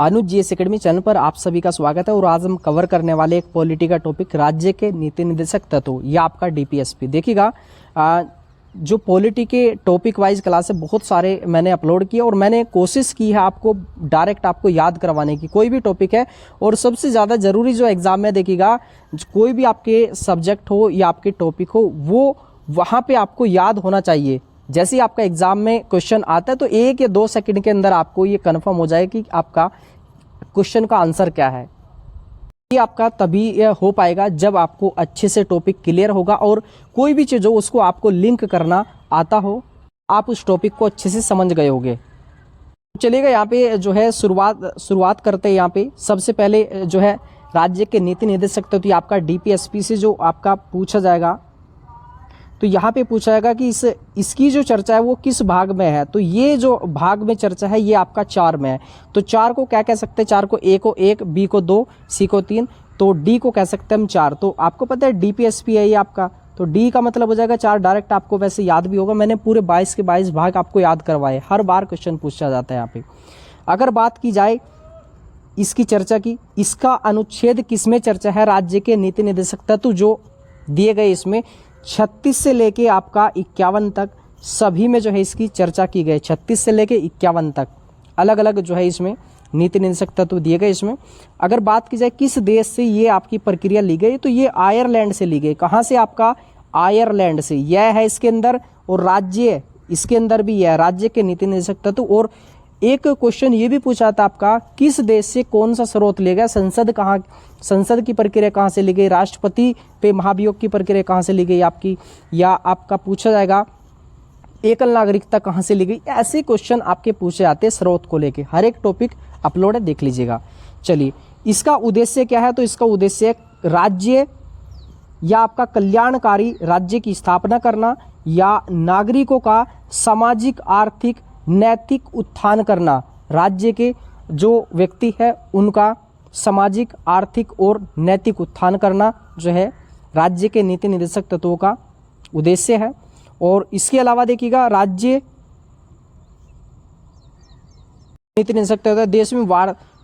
अनुज GS academy channel पर आप सभी का स्वागत है। और आज हम कवर करने वाले एक पॉलिटी का टॉपिक राज्य के नीति निर्देशक तत्व या आपका डीपीएसपी। देखिएगा जो पॉलिटी के टॉपिक वाइज क्लास है बहुत सारे मैंने अपलोड किए और मैंने कोशिश की है आपको डायरेक्ट आपको याद करवाने की, कोई भी टॉपिक है। और सबसे ज़्यादा ज़रूरी जो एग्जाम में देखिएगा कोई भी आपके सब्जेक्ट हो या आपके टॉपिक हो वो वहाँ पे आपको याद होना चाहिए। जैसे ही आपका एग्जाम में क्वेश्चन आता है तो 1 या 2 सेकंड के अंदर आपको ये कंफर्म हो जाए कि आपका क्वेश्चन का आंसर क्या है। ये आपका तभी हो पाएगा जब आपको अच्छे से टॉपिक क्लियर होगा और कोई भी चीज़ हो उसको आपको लिंक करना आता हो, आप उस टॉपिक को अच्छे से समझ गए होंगे। चलिएगा यहाँ पे जो है शुरुआत करते हैं। यहाँ पे सबसे पहले जो है राज्य के नीति निर्देशक तत्व तो आपका डीपीएसपी से जो आपका पूछा जाएगा, तो यहाँ पे पूछा जाएगा कि इसकी जो चर्चा है वो किस भाग में है। तो ये जो भाग में चर्चा है ये आपका 4 में है। तो 4 को क्या कह सकते हैं? 4 को A को 1, B को 2, C को 3, तो D को कह सकते हैं हम 4। तो आपको पता है डीपीएसपी है ये आपका, तो D का मतलब हो जाएगा 4। डायरेक्ट आपको वैसे याद भी होगा, मैंने पूरे 22 के 22 भाग आपको याद करवाए, हर बार क्वेश्चन पूछा जाता है यहाँ पे। अगर बात की जाए इसकी चर्चा की, इसका अनुच्छेद किसमें चर्चा है? राज्य के नीति निर्देशक तत्व जो दिए गए इसमें 36 से लेके आपका 51 तक सभी में जो है इसकी चर्चा की गई। 36 से लेके 51 तक अलग अलग जो है इसमें नीति निर्देशक तत्व दिए गए इसमें। अगर बात की जाए किस देश से ये आपकी प्रक्रिया ली गई, तो ये आयरलैंड से ली गई। कहाँ से? आपका आयरलैंड से। यह है इसके अंदर, और राज्य इसके अंदर भी यह राज्य के नीति निर्देशक तत्व। और एक क्वेश्चन ये भी पूछा था आपका, किस देश से कौन सा स्रोत लिया गया? संसद की प्रक्रिया कहाँ से ली गई? राष्ट्रपति पे महाभियोग की प्रक्रिया कहाँ से ली गई आपकी? या आपका पूछा जाएगा एकल नागरिकता कहाँ से ली गई? ऐसे क्वेश्चन आपके पूछे जाते हैं स्रोत को लेके। हर एक टॉपिक अपलोड है, देख लीजिएगा। चलिए, इसका उद्देश्य क्या है? तो इसका उद्देश्य राज्य या आपका कल्याणकारी राज्य की स्थापना करना या नागरिकों का सामाजिक आर्थिक नैतिक उत्थान करना। राज्य के जो व्यक्ति है उनका सामाजिक आर्थिक और नैतिक उत्थान करना जो है राज्य के नीति निर्देशक तत्वों का उद्देश्य है। और इसके अलावा देखिएगा राज्य नीति निर्देशक तत्व देश में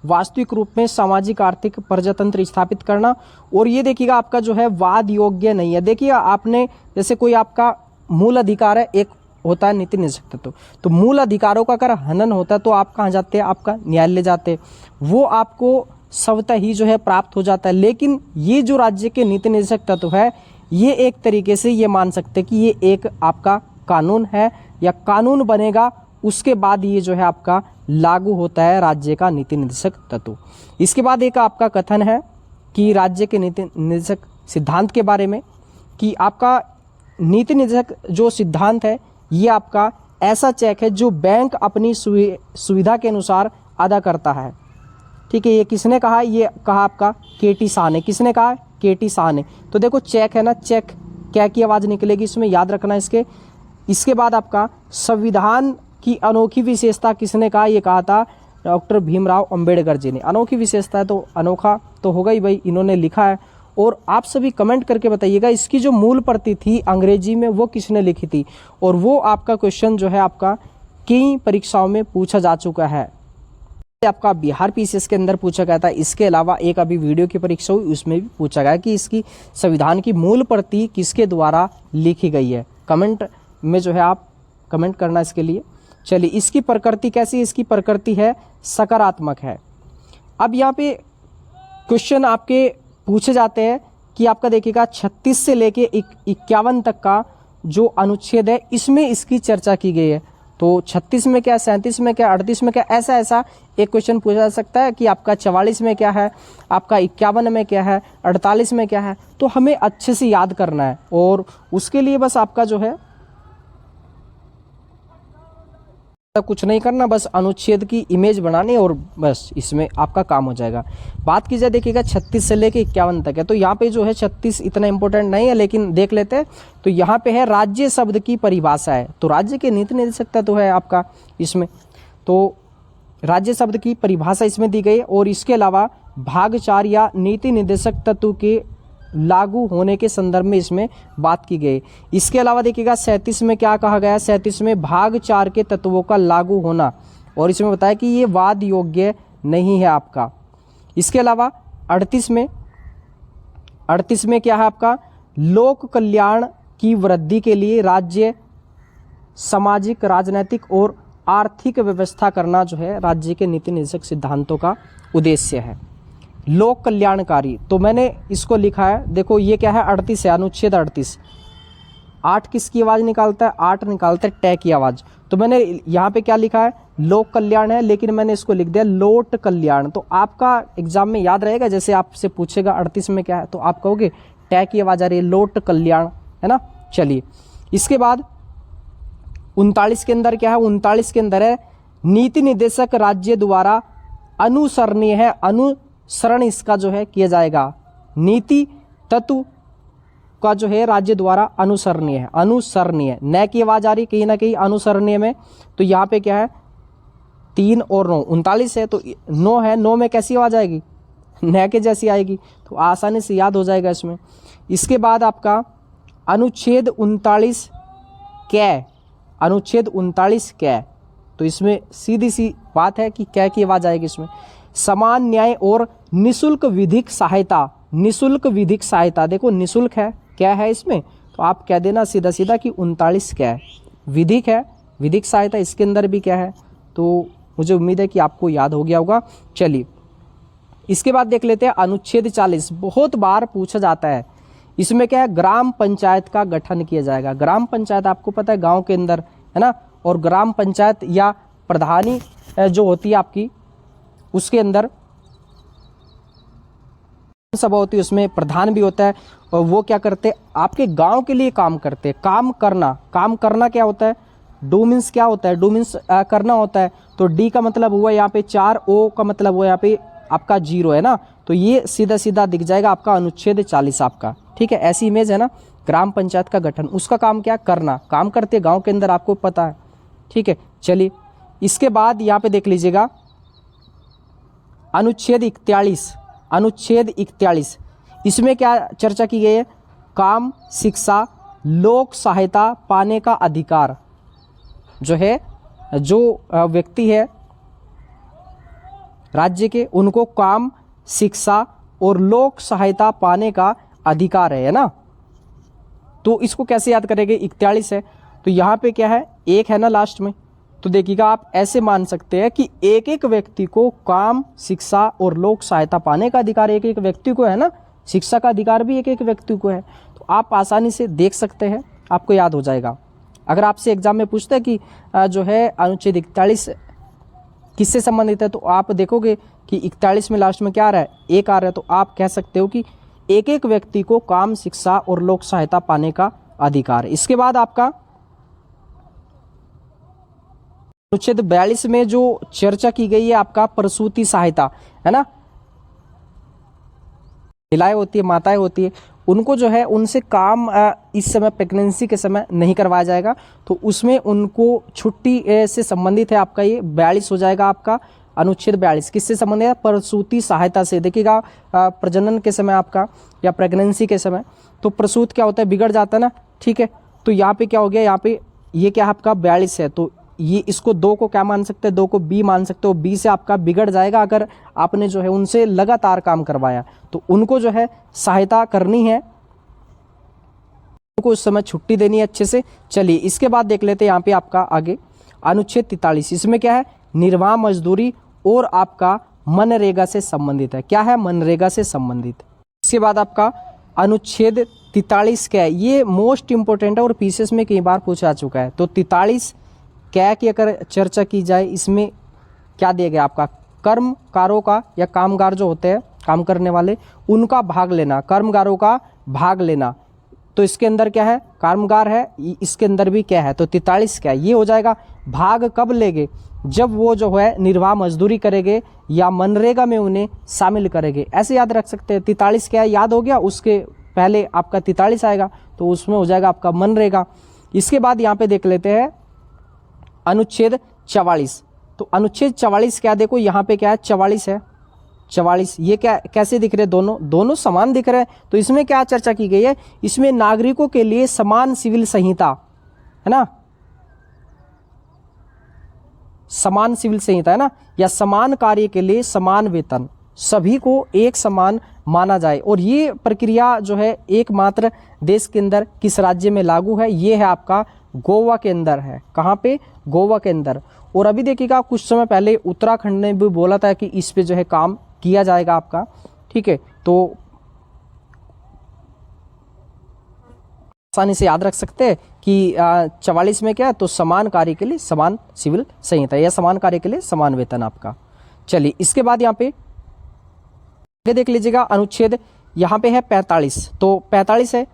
वास्तविक रूप में सामाजिक आर्थिक प्रजातंत्र स्थापित करना। और ये देखिएगा आपका जो है वाद योग्य नहीं है। देखिए आपने जैसे कोई आपका मूल अधिकार है, एक होता है नीति निर्देशक तत्व, तो मूल अधिकारों का अगर हनन होता है तो आप कहाँ जाते हैं? आपका न्यायालय जाते हैं, वो आपको स्वतः ही जो है प्राप्त हो जाता है। लेकिन ये जो राज्य के नीति निर्देशक तत्व है ये एक तरीके से ये मान सकते हैं कि ये एक आपका कानून है या कानून बनेगा, उसके बाद ये जो है आपका लागू होता है राज्य का नीति निर्देशक तत्व। इसके बाद एक आपका कथन है कि राज्य के नीति निर्देशक सिद्धांत के बारे में, कि आपका नीति निर्देशक जो सिद्धांत है ये आपका ऐसा चेक है जो बैंक अपनी सुविधा के अनुसार अदा करता है। ठीक है, ये किसने कहा? ये कहा आपका केटी शाह ने। किसने कहा? केटी शाह ने। तो देखो चेक है ना, चेक क्या की आवाज़ निकलेगी इसमें, याद रखना इसके बाद आपका संविधान की अनोखी विशेषता किसने कहा? ये कहा था डॉक्टर भीमराव अंबेडकर जी ने। अनोखी विशेषता है तो अनोखा तो होगा ही भाई, इन्होंने लिखा है। और आप सभी कमेंट करके बताइएगा इसकी जो मूल प्रति थी अंग्रेजी में वो किसने लिखी थी। और वो आपका क्वेश्चन जो है आपका कई परीक्षाओं में पूछा जा चुका है। आपका बिहार पीसीएस के अंदर पूछा गया था। इसके अलावा एक अभी वीडियो की परीक्षा हुई उसमें भी पूछा गया कि इसकी संविधान की मूल प्रति किसके द्वारा लिखी गई है। कमेंट में जो है आप कमेंट करना इसके लिए। चलिए, इसकी प्रकृति कैसी है? इसकी प्रकृति है सकारात्मक है। अब यहाँ पे क्वेश्चन आपके पूछे जाते हैं कि आपका देखिएगा 36 से लेके 51 तक का जो अनुच्छेद है इसमें इसकी चर्चा की गई है। तो 36 में क्या, 37 में क्या, 38 में क्या, ऐसा एक क्वेश्चन पूछा जा सकता है कि आपका 44 में क्या है, आपका 51 में क्या है, 48 में क्या है। तो हमें अच्छे से याद करना है और उसके लिए बस आपका जो है कुछ नहीं करना, बस अनुच्छेद की इमेज बनानी और बस इसमें आपका काम हो जाएगा। बात की जाए देखिएगा 36 से लेके 51 तक है। तो यहाँ पे जो है 36 इतना इंपॉर्टेंट नहीं है, लेकिन देख लेते हैं। तो यहाँ पे है राज्य शब्द की परिभाषा है। तो राज्य के नीति निर्देशक तत्व है आपका इसमें, तो राज्य शब्द की परिभाषा इसमें दी गई। और इसके अलावा भाग 4 या नीति निर्देशक तत्व के लागू होने के संदर्भ में इसमें बात की गई। इसके अलावा देखिएगा 37 में क्या कहा गया? 37 में भाग 4 के तत्वों का लागू होना, और इसमें बताया कि ये वाद योग्य नहीं है आपका। इसके अलावा 38 में क्या है आपका, लोक कल्याण की वृद्धि के लिए राज्य सामाजिक, राजनीतिक और आर्थिक व्यवस्था करना जो है राज्य के नीति निर्देशक सिद्धांतों का उद्देश्य है। लोक कल्याणकारी, तो मैंने इसको लिखा है, देखो ये क्या है, 38 है, अनुच्छेद 38। 8 किसकी आवाज़ निकालता है, 8 निकालता है टै की आवाज़। तो मैंने यहाँ पे क्या लिखा है, लोक कल्याण है, लेकिन मैंने इसको लिख दिया लोट कल्याण। तो आपका एग्जाम में याद रहेगा, जैसे आपसे पूछेगा 38 में क्या है, तो आप कहोगे टै की आवाज़ आ रही है, लोट कल्याण, है ना। चलिए, इसके बाद 39 के अंदर क्या है, 39 के अंदर है नीति निर्देशक राज्य द्वारा अनुसरणीय है, अनुसरण इसका जो है किया जाएगा, नीति तत्व का जो है राज्य द्वारा अनुसरणीय है, अनुसरणीय, न की आवाज आ रही कहीं ना कहीं अनुसरणीय में। तो यहाँ पे क्या है, 3 और 9, 39 है तो 9 है, 9 में कैसी आवाज आएगी, न के जैसी आएगी, तो आसानी से याद हो जाएगा इसमें। इसके बाद आपका अनुच्छेद 39 कै, अनुच्छेद 39 कै, तो इसमें सीधी सी बात है कि कै की आवाज आएगी इसमें। समान न्याय और निशुल्क विधिक सहायता, निशुल्क विधिक सहायता, देखो निशुल्क है, क्या है इसमें, तो आप कह देना सीधा सीधा कि 39 क्या है, विधिक है, विधिक सहायता, इसके अंदर भी क्या है। तो मुझे उम्मीद है कि आपको याद हो गया होगा। चलिए, इसके बाद देख लेते हैं अनुच्छेद 40, बहुत बार पूछा जाता है। इसमें क्या है, ग्राम पंचायत का गठन किया जाएगा। ग्राम पंचायत आपको पता है गांव के अंदर, है ना, और ग्राम पंचायत या प्रधानी जो होती है आपकी, उसके अंदर सभा होती है, उसमें प्रधान भी होता है, और वो क्या करते हैं, आपके गांव के लिए काम करते हैं। काम करना, काम करना क्या होता है, डू मीन्स क्या होता है, डू मीन्स करना होता है। तो डी का मतलब हुआ यहाँ पे 4, ओ का मतलब हुआ यहाँ पे आपका 0, है ना। तो ये सीधा सीधा दिख जाएगा आपका अनुच्छेद 40 आपका, ठीक है। ऐसी इमेज है ना, ग्राम पंचायत का गठन, उसका काम क्या, करना, काम करते गाँव के अंदर, आपको पता है, ठीक है। चलिए, इसके बाद यहाँ पे देख लीजिएगा अनुच्छेद 41, अनुच्छेद 41, इसमें क्या चर्चा की गई है, काम, शिक्षा, लोक सहायता पाने का अधिकार जो है, जो व्यक्ति है राज्य के, उनको काम, शिक्षा और लोक सहायता पाने का अधिकार है ना। तो इसको कैसे याद करेंगे, 41 है तो यहाँ पे क्या है, 1 है ना लास्ट में, तो देखिएगा आप ऐसे मान सकते हैं कि एक एक व्यक्ति को काम, शिक्षा और लोक सहायता पाने का अधिकार एक एक व्यक्ति को है ना, शिक्षा का अधिकार भी एक एक व्यक्ति को है। तो आप आसानी से देख सकते हैं, आपको याद हो जाएगा। अगर आपसे एग्जाम में पूछते हैं कि जो है अनुच्छेद 41 किससे संबंधित है, तो आप देखोगे कि 41 में लास्ट में क्या आ रहा है, 1 आ रहा है, तो आप कह सकते हो कि एक एक व्यक्ति को काम, शिक्षा और लोक सहायता पाने का अधिकार। इसके बाद आपका अनुच्छेद 42 में जो चर्चा की गई है आपका प्रसूति सहायता, है ना, महिलाएं होती है, माताएं होती है, उनको जो है उनसे काम इस समय प्रेगनेंसी के समय नहीं करवाया जाएगा, तो उसमें उनको छुट्टी से संबंधित है आपका ये 42 हो जाएगा आपका अनुच्छेद 42। किससे संबंधित है, प्रसूति सहायता से। देखिएगा प्रजनन के समय आपका या प्रेगनेंसी के समय, तो प्रसूत क्या होता है, बिगड़ जाता है ना, ठीक है। तो यहाँ पे क्या हो गया, यहाँ पे ये क्या आपका 42 है, तो ये इसको 2 को क्या मान सकते हैं, 2 को बी मान सकते हो, बी से आपका बिगड़ जाएगा अगर आपने जो है उनसे लगातार काम करवाया, तो उनको जो है सहायता करनी है, उनको उस समय छुट्टी देनी है अच्छे से। चलिए, इसके बाद देख लेते हैं यहाँ पे आपका आगे अनुच्छेद 43, इसमें क्या है, निर्वाह मजदूरी और आपका मनरेगा से संबंधित है। क्या है, मनरेगा से संबंधित। इसके बाद आपका अनुच्छेद 43 क्या है, ये मोस्ट इंपोर्टेंट है और पीसीएस में कई बार पूछा चुका है। तो 43 क्या की अगर चर्चा की जाए, इसमें क्या दिया गया आपका, कर्मकारों का या कामगार जो होते हैं काम करने वाले, उनका भाग लेना, कर्मगारों का भाग लेना। तो इसके अंदर क्या है, कामगार है, इसके अंदर भी क्या है, तो 43 क्या है, ये हो जाएगा। भाग कब लेंगे, जब वो जो है निर्वाह मजदूरी करेंगे या मनरेगा में उन्हें शामिल करेंगे, ऐसे याद रख सकते हैं। 43 क्या है, याद हो गया, उसके पहले आपका 43 आएगा, तो उसमें हो जाएगा आपका मनरेगा। इसके बाद यहाँ पे देख लेते हैं अनुच्छेद 44, तो अनुच्छेद 44 क्या, देखो यहाँ पे क्या है, 44 है, 44 ये क्या कैसे दिख रहे हैं, दोनों समान दिख रहे हैं। तो इसमें क्या चर्चा की गई है, इसमें नागरिकों के लिए समान सिविल संहिता, है ना, समान सिविल संहिता है ना, या समान कार्य के लिए समान वेतन, सभी को एक समान माना जाए। और ये प्रक्रिया जो है एकमात्र देश के अंदर किस राज्य में लागू है, ये है आपका गोवा के अंदर है। कहाँ पे? गोवा के अंदर। और अभी देखिएगा कुछ समय पहले उत्तराखंड ने भी बोला था कि इस पे जो है काम किया जाएगा आपका, ठीक है। तो आसानी से याद रख सकते हैं कि 44 में क्या है, तो समान कार्य के लिए समान सिविल संहिता या समान कार्य के लिए समान वेतन आपका। चलिए इसके बाद यहाँ पे देख लीजिएगा अनुच्छेद यहाँ पे है 45। तो 45 है,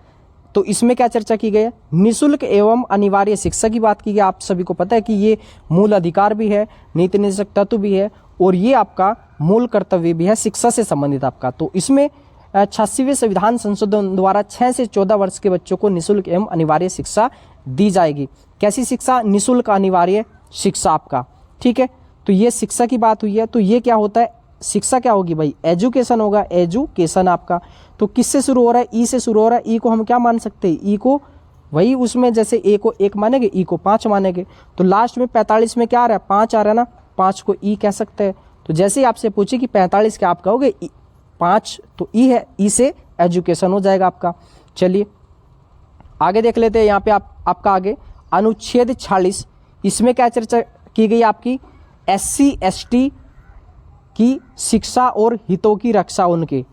तो इसमें क्या चर्चा की गई है? निःशुल्क एवं अनिवार्य शिक्षा की बात की गई। आप सभी को पता है कि ये मूल अधिकार भी है, नीति निर्देशक तत्व भी है, और ये आपका मूल कर्तव्य भी है, शिक्षा से संबंधित आपका। तो इसमें 86वें संविधान संशोधन द्वारा 6 से 14 वर्ष के बच्चों को निःशुल्क एवं अनिवार्य शिक्षा दी जाएगी। कैसी शिक्षा? निःशुल्क अनिवार्य शिक्षा आपका, ठीक है। तो ये शिक्षा की बात हुई है। तो ये क्या होता है? शिक्षा क्या होगी भाई? एजुकेशन होगा, एजुकेशन आपका। तो किससे शुरू हो रहा है? ई से शुरू हो रहा है। ई को हम क्या मान सकते हैं? ई को वही उसमें जैसे ए को 1 मानेंगे, ई को 5 मानेंगे। तो लास्ट में 45 में क्या आ रहा है? 5 आ रहा है ना, 5 को ई कह सकते हैं। तो जैसे ही आपसे पूछे कि 45 क्या आप कहोगे? 5 तो ई है, ई से एजुकेशन हो जाएगा आपका। चलिए आगे देख लेते हैं। यहाँ पे आपका आगे अनुच्छेद 46, इसमें क्या चर्चा की गई आपकी? SC ST की शिक्षा और हितों की रक्षा, उनके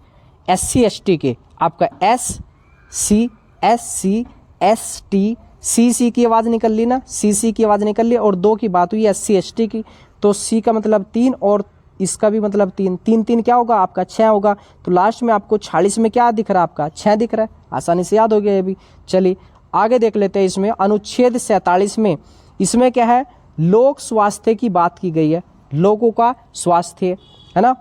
SC ST के आपका SC SC ST CC की आवाज़ निकल ली ना, CC की आवाज़ निकल ली, और 2 की बात हुई SC ST की। तो C का मतलब 3 और इसका भी मतलब 3, 3 3 क्या होगा आपका? 6 होगा। तो लास्ट में आपको 46 में क्या दिख रहा है आपका? 6 दिख रहा है। आसानी से याद हो गया ये भी। चलिए आगे देख लेते हैं। इसमें अनुच्छेद 47 में इसमें क्या है? लोक स्वास्थ्य की बात की गई है। लोगों का स्वास्थ्य है ना,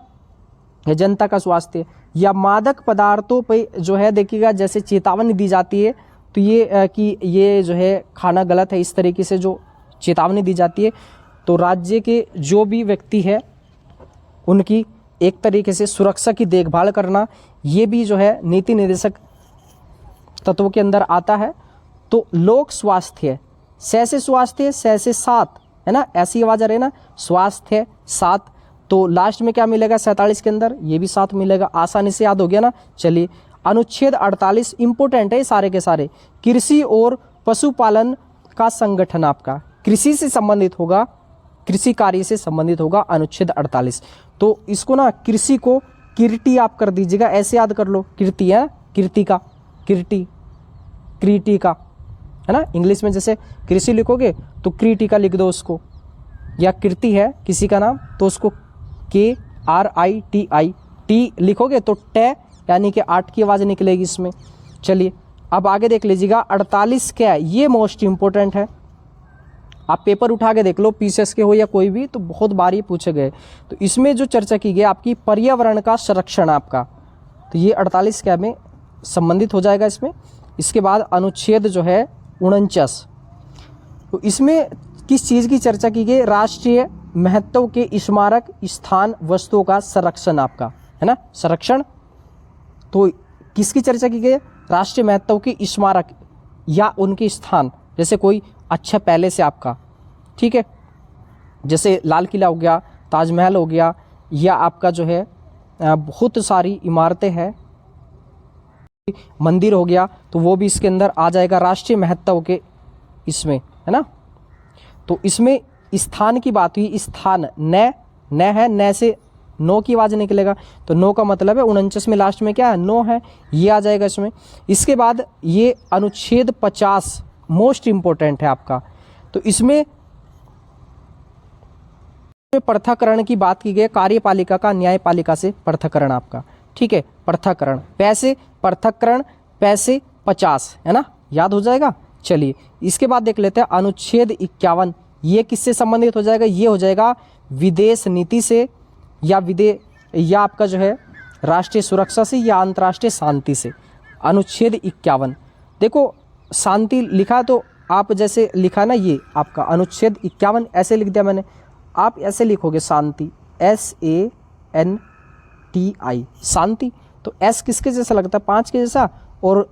या जनता का स्वास्थ्य, या मादक पदार्थों पे जो है देखिएगा जैसे चेतावनी दी जाती है, तो ये कि ये जो है खाना गलत है, इस तरीके से जो चेतावनी दी जाती है, तो राज्य के जो भी व्यक्ति है उनकी एक तरीके से सुरक्षा की देखभाल करना, ये भी जो है नीति निर्देशक तत्वों के अंदर आता है। तो लोक स्वास्थ्य, से स्वास्थ्य, से 7 है ना, ऐसी आवाज आ रही है ना, स्वास्थ्य 7। तो लास्ट में क्या मिलेगा 47 के अंदर? ये भी 7 मिलेगा। आसानी से याद हो गया ना। चलिए अनुच्छेद 48 इंपोर्टेंट है सारे के सारे। कृषि और पशुपालन का संगठन आपका कृषि से संबंधित होगा, कृषि कार्य से संबंधित होगा अनुच्छेद 48। तो इसको ना कृषि को कृति आप कर दीजिएगा, ऐसे याद कर लो। कृति है कृति का, कृति का है ना। इंग्लिश में जैसे कृषि लिखोगे तो कृति का लिख दो उसको, या कृति है किसी का नाम तो उसको KRITI टी लिखोगे तो टे यानी कि 8 की आवाज़ निकलेगी इसमें। चलिए अब आगे देख लीजिएगा 48 क्या है? ये मोस्ट इंपॉर्टेंट है। आप पेपर उठा के देख लो, पीसीएस के हो या कोई भी, तो बहुत बार ये पूछे गए। तो इसमें जो चर्चा की गई आपकी पर्यावरण का संरक्षण आपका, तो ये 48 क्या में संबंधित हो जाएगा इसमें। इसके बाद अनुच्छेद जो है 49, तो इसमें किस चीज़ की चर्चा की गई? राष्ट्रीय महत्व के स्मारक स्थान वस्तुओं का संरक्षण आपका है ना, संरक्षण। तो किसकी चर्चा की गई? राष्ट्रीय महत्व के स्मारक या उनके स्थान, जैसे कोई अच्छा पैलेस है आपका, ठीक है, जैसे लाल किला हो गया, ताजमहल हो गया, या आपका जो है बहुत सारी इमारतें हैं, मंदिर हो गया, तो वो भी इसके अंदर आ जाएगा राष्ट्रीय महत्व के इसमें है ना। तो इसमें स्थान की बात हुई, स्थान न है, न से नो की आवाज़ निकलेगा, तो नो का मतलब है 49 में लास्ट में क्या है? नो है, ये आ जाएगा इसमें। इसके बाद ये अनुच्छेद 50 मोस्ट इंपॉर्टेंट है आपका। तो इसमें पृथक्करण की बात की गई, कार्यपालिका का न्यायपालिका से पृथक्करण आपका, ठीक है, पृथक्करण, पैसे पृथक्करण, पैसे 50 है ना, याद हो जाएगा। चलिए इसके बाद देख लेते हैं अनुच्छेद 51, ये किससे संबंधित हो जाएगा? ये हो जाएगा विदेश नीति से, या आपका जो है राष्ट्रीय सुरक्षा से, या अंतर्राष्ट्रीय शांति से। अनुच्छेद 51 देखो शांति लिखा, तो आप जैसे लिखा ना, ये आपका अनुच्छेद 51 ऐसे लिख दिया मैंने, आप ऐसे लिखोगे शांति, SANTI शांति। तो S किसके जैसा लगता है? 5 के जैसा, और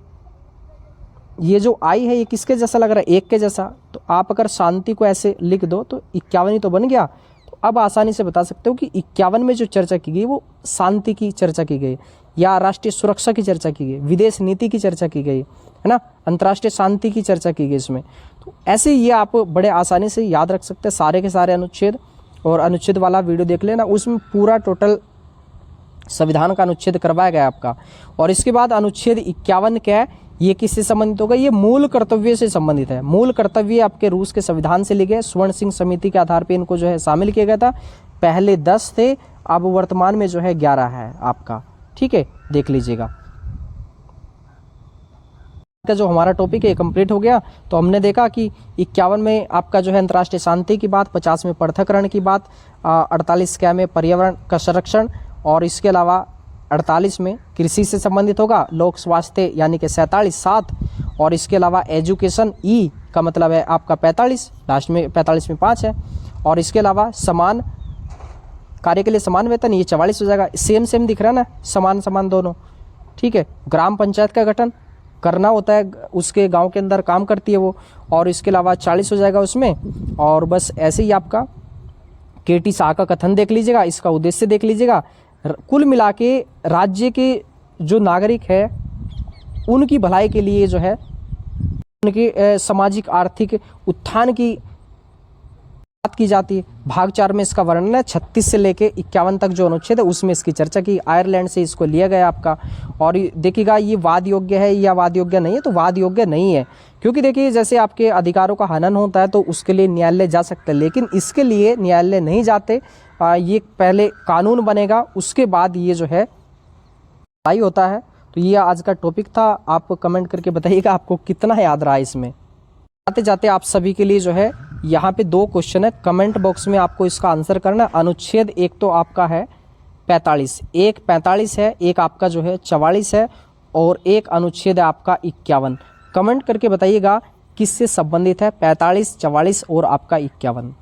ये जो I है ये किसके जैसा लग रहा है? 1 के जैसा। तो आप अगर शांति को ऐसे लिख दो तो 51 ही तो बन गया। तो अब आसानी से बता सकते हो कि 51 में जो चर्चा की गई वो शांति की चर्चा की गई, या राष्ट्रीय सुरक्षा की चर्चा की गई, विदेश नीति की चर्चा की गई, है ना, अंतर्राष्ट्रीय शांति की चर्चा की गई इसमें। तो ऐसे ये आप बड़े आसानी से याद रख सकते हैं सारे के सारे अनुच्छेद। और अनुच्छेद वाला वीडियो देख लेना, उसमें पूरा टोटल संविधान का अनुच्छेद करवाया गया आपका। और इसके बाद अनुच्छेद 51 क्या है, ये किससे संबंधित होगा, ये मूल कर्तव्य से संबंधित है। मूल कर्तव्य आपके रूस के संविधान से लिए, स्वर्ण सिंह समिति के आधार पर इनको जो है शामिल किया गया था। पहले 10 थे, अब वर्तमान में जो है 11 है आपका। ठीक है, देख लीजिएगा। का जो हमारा टॉपिक है कंप्लीट हो गया। तो हमने देखा कि 51 में आपका जो है अंतर्राष्ट्रीय शांति की बात, 50 में पृथक्करण की बात, 48 क्या में पर्यावरण का संरक्षण, और इसके अलावा 48 में कृषि से संबंधित होगा, लोक स्वास्थ्य यानी कि 47 7, और इसके अलावा एजुकेशन ई का मतलब है आपका 45, लास्ट में 45 में 5 है। और इसके अलावा समान कार्य के लिए समान वेतन, ये 44 हो जाएगा। सेम दिख रहा है ना, समान समान दोनों। ठीक है, ग्राम पंचायत का गठन करना होता है, उसके गांव के अंदर काम करती है वो, और इसके अलावा 40 हो जाएगा उसमें। और बस ऐसे ही आपका केटी शाह का कथन देख लीजिएगा, इसका उद्देश्य देख लीजिएगा। कुल मिला के राज्य के जो नागरिक है उनकी भलाई के लिए जो है उनके सामाजिक आर्थिक उत्थान की बात की जाती है। भाग 4 में इसका वर्णन है, 36 से लेके 51 तक जो अनुच्छेद है उसमें इसकी चर्चा की। आयरलैंड से इसको लिया गया आपका। और देखिएगा ये वाद योग्य है या वाद योग्य नहीं है, तो वाद योग्य नहीं है, क्योंकि देखिए जैसे आपके अधिकारों का हनन होता है तो उसके लिए न्यायालय जा सकते हैं, लेकिन इसके लिए न्यायालय नहीं जाते। ये पहले कानून बनेगा, उसके बाद ये जो है लड़ाई होता है। तो ये आज का टॉपिक था। आप कमेंट करके बताइएगा आपको कितना याद रहा इसमें। आते जाते आप सभी के लिए जो है यहाँ पे 2 क्वेश्चन है, कमेंट बॉक्स में आपको इसका आंसर करना है। अनुच्छेद एक तो आपका है 45, एक 45 है, एक आपका जो है 44 है, और एक अनुच्छेद है आपका 51। कमेंट करके बताइएगा किससे संबंधित है 45, 44 और आपका 51।